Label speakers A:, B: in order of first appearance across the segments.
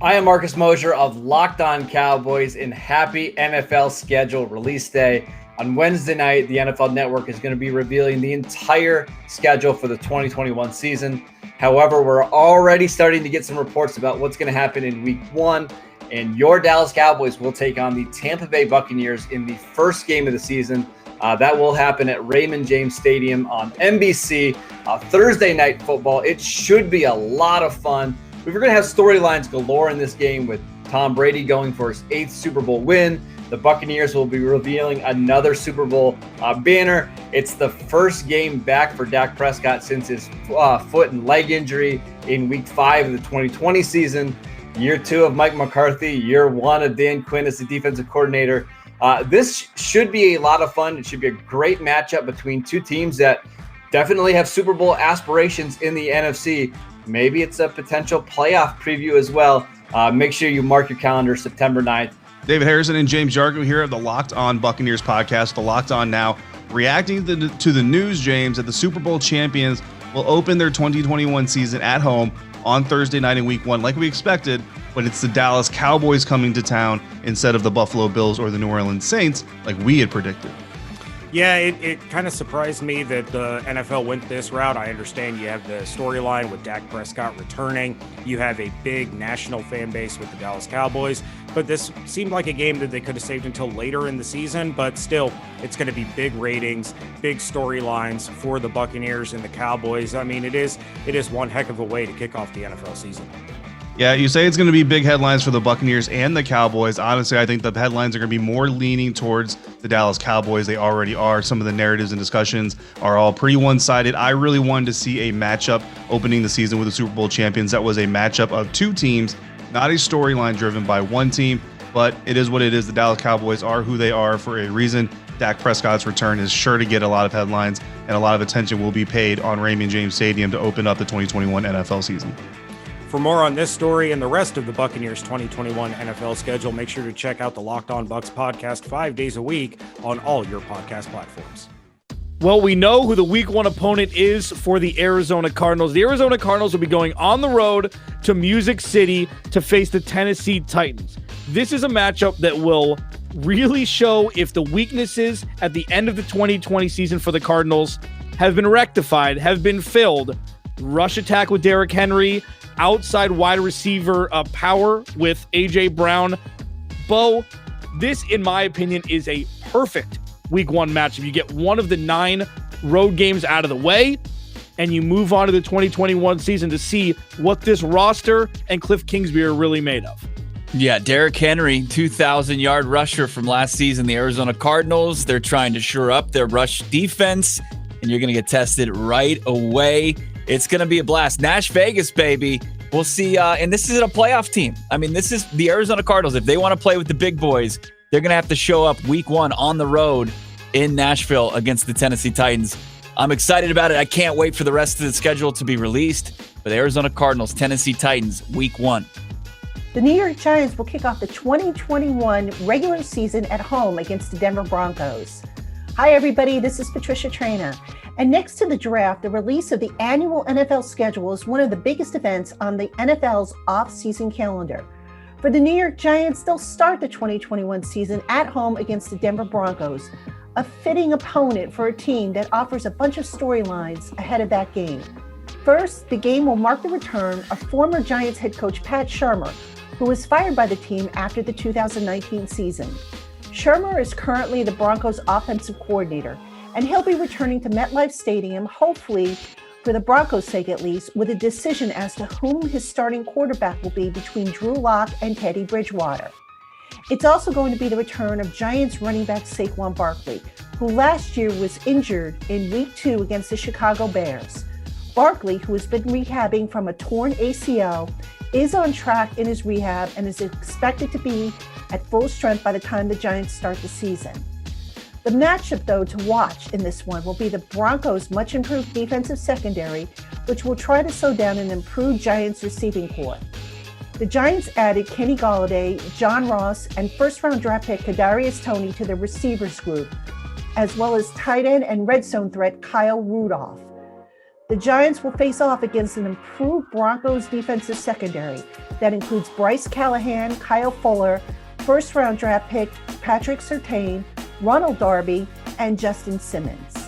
A: I am Marcus Mosher of Locked On Cowboys, and happy NFL schedule release day. On Wednesday night, the NFL Network is going to be revealing the entire schedule for the 2021 season. However, we're already starting to get some reports about what's going to happen in week one, and your Dallas Cowboys will take on the Tampa Bay Buccaneers in the first game of the season. That will happen at Raymond James Stadium on NBC, Thursday night football. It should be a lot of fun. We're going to have storylines galore in this game, with Tom Brady going for his 8th Super Bowl win. The Buccaneers will be revealing another Super Bowl banner. It's the first game back for Dak Prescott since his foot and leg injury in week 5 of the 2020 season. Year 2 of Mike McCarthy, year 1 of Dan Quinn as the defensive coordinator. This should be a lot of fun. It should be a great matchup between two teams that definitely have Super Bowl aspirations in the NFC. Maybe it's a potential playoff preview as well. Make sure you mark your calendar September 9th.
B: David Harrison and James Yarcho here at the Locked On Buccaneers podcast, the Locked On Now, reacting to the news, James, that the Super Bowl champions will open their 2021 season at home on Thursday night in week 1, like we expected, but it's the Dallas Cowboys coming to town instead of the Buffalo Bills or the New Orleans Saints, like we had predicted.
C: Yeah, it kind of surprised me that the NFL went this route. I understand you have the storyline with Dak Prescott returning. You have a big national fan base with the Dallas Cowboys. But this seemed like a game that they could have saved until later in the season. But still, it's going to be big ratings, big storylines for the Buccaneers and the Cowboys. I mean, it is one heck of a way to kick off the NFL season.
B: Yeah, you say it's going to be big headlines for the Buccaneers and the Cowboys. Honestly, I think the headlines are going to be more leaning towards the Dallas Cowboys. They already are. Some of the narratives and discussions are all pretty one-sided. I really wanted to see a matchup opening the season with the Super Bowl champions. That was a matchup of two teams, not a storyline driven by one team, but it is what it is. The Dallas Cowboys are who they are for a reason. Dak Prescott's return is sure to get a lot of headlines, and a lot of attention will be paid on Raymond James Stadium to open up the 2021 NFL season.
C: For more on this story and the rest of the Buccaneers 2021 NFL schedule, make sure to check out the Locked On Bucs podcast 5 days a week on all your podcast platforms.
D: Well, we know who the week 1 opponent is for the Arizona Cardinals. The Arizona Cardinals will be going on the road to Music City to face the Tennessee Titans. This is a matchup that will really show if the weaknesses at the end of the 2020 season for the Cardinals have been rectified, have been filled. Rush attack with Derrick Henry, outside wide receiver power with A.J. Brown. Bo, this, in my opinion, is a perfect week 1 matchup. You get one of the 9 road games out of the way, and you move on to the 2021 season to see what this roster and Cliff Kingsbury are really made of.
E: Yeah, Derrick Henry, 2,000-yard rusher from last season. The Arizona Cardinals, they're trying to shore up their rush defense, and you're going to get tested right away. It's going to be a blast. Nash Vegas, baby. We'll see. And this is a playoff team. I mean, this is the Arizona Cardinals. If they want to play with the big boys, they're going to have to show up week 1 on the road in Nashville against the Tennessee Titans. I'm excited about it. I can't wait for the rest of the schedule to be released. But the Arizona Cardinals, Tennessee Titans, week 1.
F: The New York Giants will kick off the 2021 regular season at home against the Denver Broncos. Hi, everybody. This is Patricia Trania. And next to the draft, the release of the annual NFL schedule is one of the biggest events on the NFL's off-season calendar. For the New York Giants, they'll start the 2021 season at home against the Denver Broncos, a fitting opponent for a team that offers a bunch of storylines ahead of that game. First, the game will mark the return of former Giants head coach Pat Shurmur, who was fired by the team after the 2019 season. Shurmur is currently the Broncos' offensive coordinator, and he'll be returning to MetLife Stadium, hopefully, for the Broncos' sake at least, with a decision as to whom his starting quarterback will be between Drew Lock and Teddy Bridgewater. It's also going to be the return of Giants running back Saquon Barkley, who last year was injured in Week 2 against the Chicago Bears. Barkley, who has been rehabbing from a torn ACL, is on track in his rehab and is expected to be at full strength by the time the Giants start the season. The matchup, though, to watch in this one will be the Broncos' much-improved defensive secondary, which will try to slow down an improved Giants receiving corps. The Giants added Kenny Golladay, John Ross, and first-round draft pick Kadarius Toney to the receivers group, as well as tight end and red zone threat Kyle Rudolph. The Giants will face off against an improved Broncos defensive secondary that includes Bryce Callahan, Kyle Fuller, first-round draft pick Patrick Surtain, Ronald Darby, and Justin Simmons.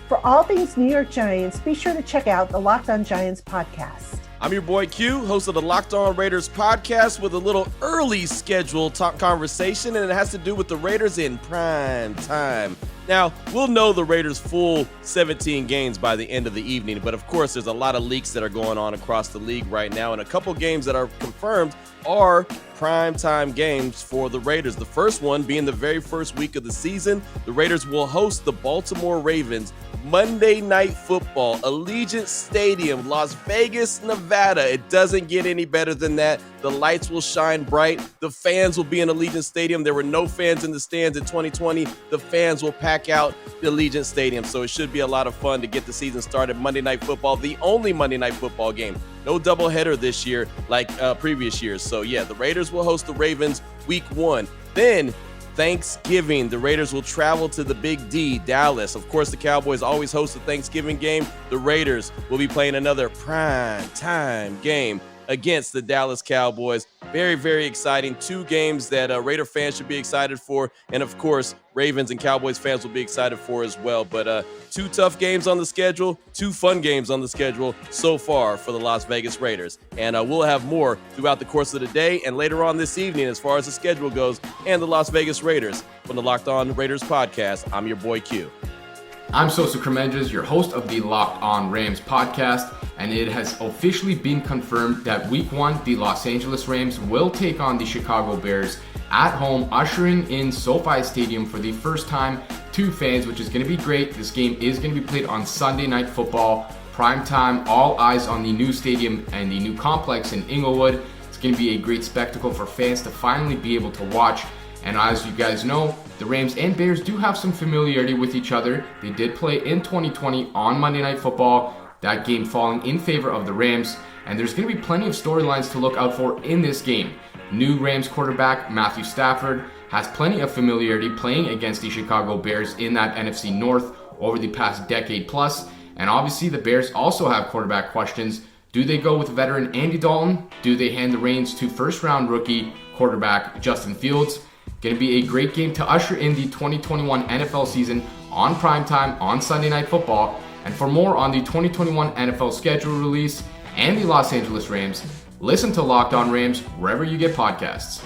F: For all things New York Giants, be sure to check out the Locked On Giants podcast.
G: I'm your boy Q, host of the Locked On Raiders podcast with a little early schedule talk conversation, and it has to do with the Raiders in prime time. Now, we'll know the Raiders' full 17 games by the end of the evening, but of course, there's a lot of leaks that are going on across the league right now, and a couple games that are confirmed are primetime games for the Raiders. The first one being the very first week of the season, the Raiders will host the Baltimore Ravens Monday Night Football, Allegiant Stadium, Las Vegas, Nevada. It doesn't get any better than that. The lights will shine bright. The fans will be in Allegiant Stadium. There were no fans in the stands in 2020. The fans will pack out the Allegiant Stadium. So it should be a lot of fun to get the season started. Monday Night Football, the only Monday Night Football game. No doubleheader this year like previous years. So yeah, the Raiders will host the Ravens week 1. Then Thanksgiving, the Raiders will travel to the Big D, Dallas. Of course, the Cowboys always host a Thanksgiving game. The Raiders will be playing another prime time game against the Dallas Cowboys. Very, very exciting. 2 games that Raider fans should be excited for. And of course, Ravens and Cowboys fans will be excited for as well. But 2 tough games on the schedule, 2 fun games on the schedule so far for the Las Vegas Raiders. And we'll have more throughout the course of the day and later on this evening as far as the schedule goes and the Las Vegas Raiders. From the Locked On Raiders podcast, I'm your boy Q.
H: I'm Sosa Kremenjas, your host of the Locked On Rams podcast, and it has officially been confirmed that Week 1, the Los Angeles Rams will take on the Chicago Bears at home, ushering in SoFi Stadium for the first time to fans, which is going to be great. This game is going to be played on Sunday Night Football, prime time, all eyes on the new stadium and the new complex in Inglewood. It's going to be a great spectacle for fans to finally be able to watch. And as you guys know, the Rams and Bears do have some familiarity with each other. They did play in 2020 on Monday Night Football, that game falling in favor of the Rams. And there's going to be plenty of storylines to look out for in this game. New Rams quarterback Matthew Stafford has plenty of familiarity playing against the Chicago Bears in that NFC North over the past decade plus. And obviously the Bears also have quarterback questions. Do they go with veteran Andy Dalton? Do they hand the reins to first-round rookie quarterback Justin Fields? Going to be a great game to usher in the 2021 NFL season on primetime on Sunday Night Football. And for more on the 2021 NFL schedule release and the Los Angeles Rams, listen to Locked On Rams wherever you get podcasts.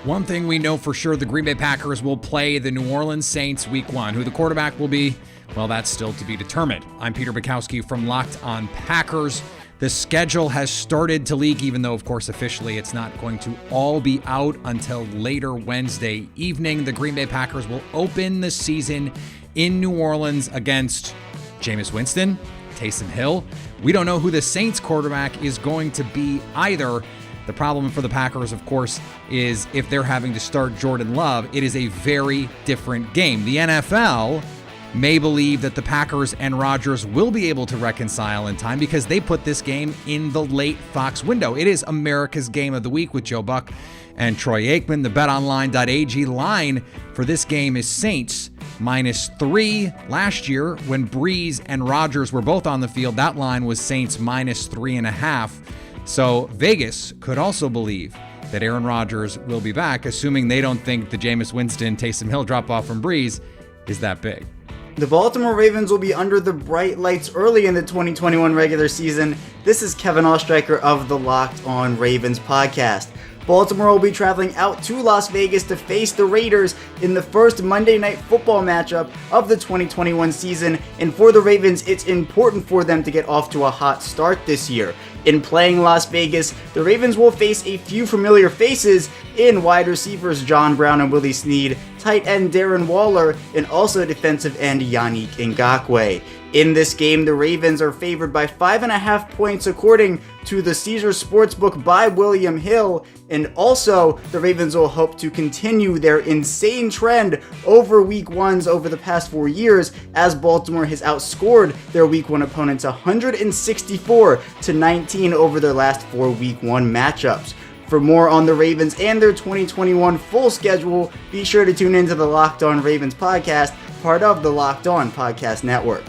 I: One thing we know for sure, the Green Bay Packers will play the New Orleans Saints Week 1. Who the quarterback will be, well, that's still to be determined. I'm Peter Bukowski from Locked On Packers. The schedule has started to leak, even though, of course, officially it's not going to all be out until later Wednesday evening. The Green Bay Packers will open the season in New Orleans against Jameis Winston, Taysom Hill. We don't know who the Saints quarterback is going to be either. The problem for the Packers, of course, is if they're having to start Jordan Love, it is a very different game. The NFL may believe that the Packers and Rodgers will be able to reconcile in time because they put this game in the late Fox window. It is America's Game of the Week with Joe Buck and Troy Aikman. The BetOnline.ag line for this game is Saints -3. Last year, when Breeze and Rodgers were both on the field, that line was Saints -3.5. So Vegas could also believe that Aaron Rodgers will be back, assuming they don't think the Jameis Winston, Taysom Hill drop-off from Breeze is that big.
J: The Baltimore Ravens will be under the bright lights early in the 2021 regular season. This is Kevin Oestreicher of the Locked On Ravens podcast. Baltimore will be traveling out to Las Vegas to face the Raiders in the first Monday Night Football matchup of the 2021 season, and for the Ravens, it's important for them to get off to a hot start this year. In playing Las Vegas, the Ravens will face a few familiar faces in wide receivers John Brown and Willie Snead, tight end Darren Waller, and also defensive end Yannick Ngakoue. In this game, the Ravens are favored by 5.5 points according to the Caesars Sportsbook by William Hill, and also the Ravens will hope to continue their insane trend over Week 1s over the past 4 years, as Baltimore has outscored their Week 1 opponents 164-19 over their last 4 Week 1 matchups. For more on the Ravens and their 2021 full schedule, be sure to tune into the Locked On Ravens podcast, part of the Locked On Podcast Network.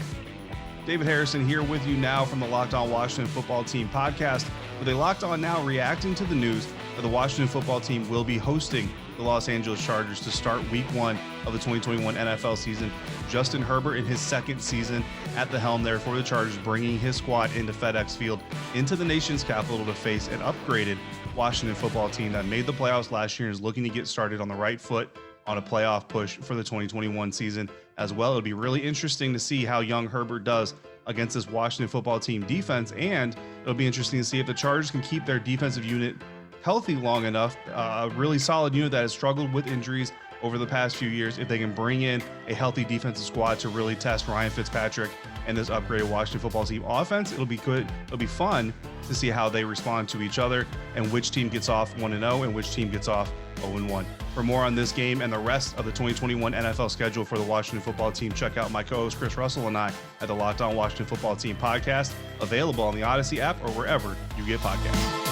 B: David Harrison here with you now from the Locked On Washington Football Team podcast, with a Locked On Now reacting to the news that the Washington Football Team will be hosting the Los Angeles Chargers to start Week 1 of the 2021 NFL season. Justin Herbert in his second season at the helm there for the Chargers, bringing his squad into FedEx Field, into the nation's capital to face an upgraded Washington Football Team that made the playoffs last year and is looking to get started on the right foot on a playoff push for the 2021 season as well. It'll be really interesting to see how young Herbert does against this Washington Football Team defense, and it'll be interesting to see if the Chargers can keep their defensive unit healthy long enough, a really solid unit that has struggled with injuries over the past few years, if they can bring in a healthy defensive squad to really test Ryan Fitzpatrick and this upgraded Washington Football Team offense. It'll be good. It'll be fun to see how they respond to each other and which team gets off 1-0 and which team gets off 0-1. For more on this game and the rest of the 2021 NFL schedule for the Washington Football Team, check out my co-host Chris Russell and I at the Locked On Washington Football Team podcast, available on the Odyssey app or wherever you get podcasts.